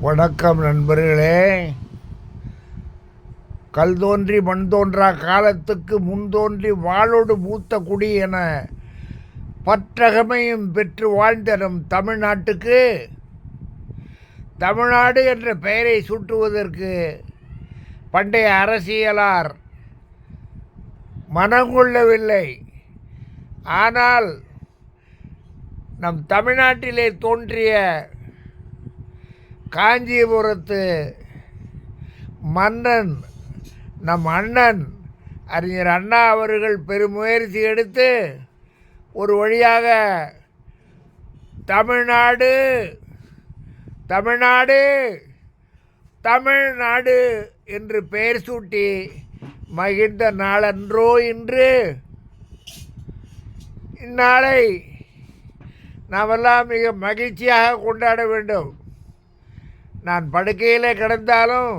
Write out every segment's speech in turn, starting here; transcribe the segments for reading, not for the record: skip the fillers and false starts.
வணக்கம் நண்பர்களே. கல் தோன்றி மண் தோன்றா காலத்துக்கு முன் தோன்றி வாளோடு மூத்த குடி என பற்றகமையும் பெற்று வாழ்ந்த நம் தமிழ்நாட்டுக்கு தமிழ்நாடு என்ற பெயரை சூட்டுவதற்கு பண்டைய அரசியலார் மனங்கொள்ளவில்லை. ஆனால் நம் தமிழ்நாட்டிலே தோன்றிய காஞ்சிபுரத்து மன்னன் நம் அண்ணன் அறிஞர் அண்ணா அவர்கள் பெருமுயற்சி எடுத்து ஒரு வழியாக தமிழ்நாடு தமிழ்நாடு தமிழ்நாடு என்று பெயர் சூட்டி மகிழ்ந்த நாளன்றோ இன்று. இந்நாளை நாமெல்லாம் மிக மகிழ்ச்சியாக கொண்டாட வேண்டும். நான் படுக்கையில் கிடந்தாலும்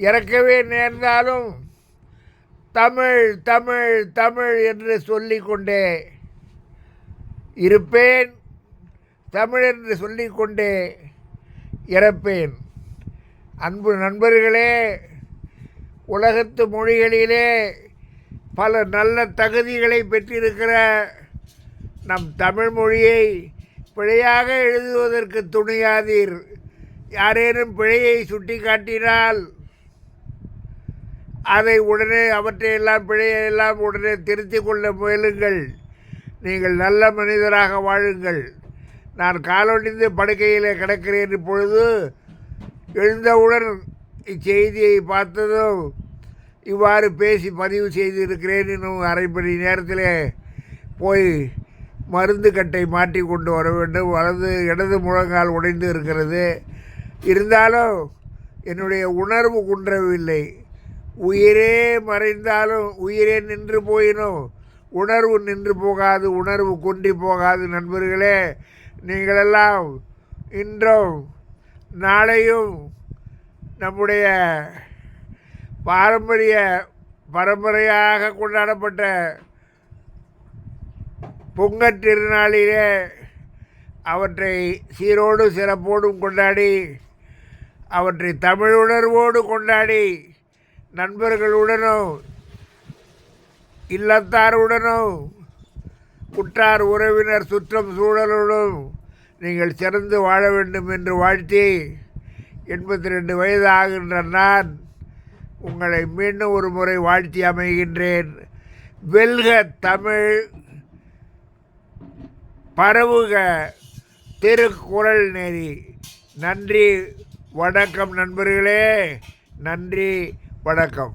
இறக்கவே நேர்ந்தாலும் தமிழ் தமிழ் தமிழ் என்று சொல்லிக்கொண்டே இருப்பேன். தமிழ் என்று சொல்லிக்கொண்டே இறப்பேன். அன்பு நண்பர்களே, உலகத்து மொழிகளிலே பல நல்ல தகுதிகளை பெற்றிருக்கிற நம் தமிழ் மொழியை பிழையாக எழுதுவதற்கு துணியாதீர். யாரேனும் பிழையை சுட்டி காட்டினால் அதை உடனே பிழையெல்லாம் உடனே திருத்தி கொள்ள முயலுங்கள். நீங்கள் நல்ல மனிதராக வாழுங்கள். நான் காலொடிந்து படுக்கையில் கிடக்கிறேன். இப்பொழுது எழுந்தவுடன் இச்செய்தியை பார்த்ததும் இவ்வாறு பேசி பதிவு செய்திருக்கிறேன். இன்னும் அரை மணி நேரத்தில் போய் மருந்து கட்டை மாற்றி கொண்டு வர வேண்டும். இடது முழங்கால் உடைந்து இருக்கிறது. இருந்தாலும் என்னுடைய உணர்வு குன்றவில்லை. உயிரே மறைந்தாலும் உயிரே நின்று போயினும் உணர்வு நின்று போகாது, உணர்வு குன்றி போகாது. நண்பர்களே, நீங்களெல்லாம் இன்றும் நாளையும் நம்முடைய பரம்பரையாக கொண்டாடப்பட்ட பொங்கல் திருநாளிலே அவற்றை சீரோடு சிறப்போடும் கொண்டாடி, அவற்றை தமிழுணர்வோடு கொண்டாடி, நண்பர்களுடனும் இல்லத்தாருடனும் உற்றார் உறவினர் சுற்றம் சூழலுடன் நீங்கள் சிறந்து வாழ வேண்டும் என்று வாழ்த்தி 82 வயது ஆகின்ற நான் உங்களை மீண்டும் ஒரு முறை வாழ்த்தி அமைகின்றேன். வெல்க தமிழ், பரவுக திருக்குறள் நெறி. நன்றி, வணக்கம் நண்பர்களே. நன்றி, வணக்கம்.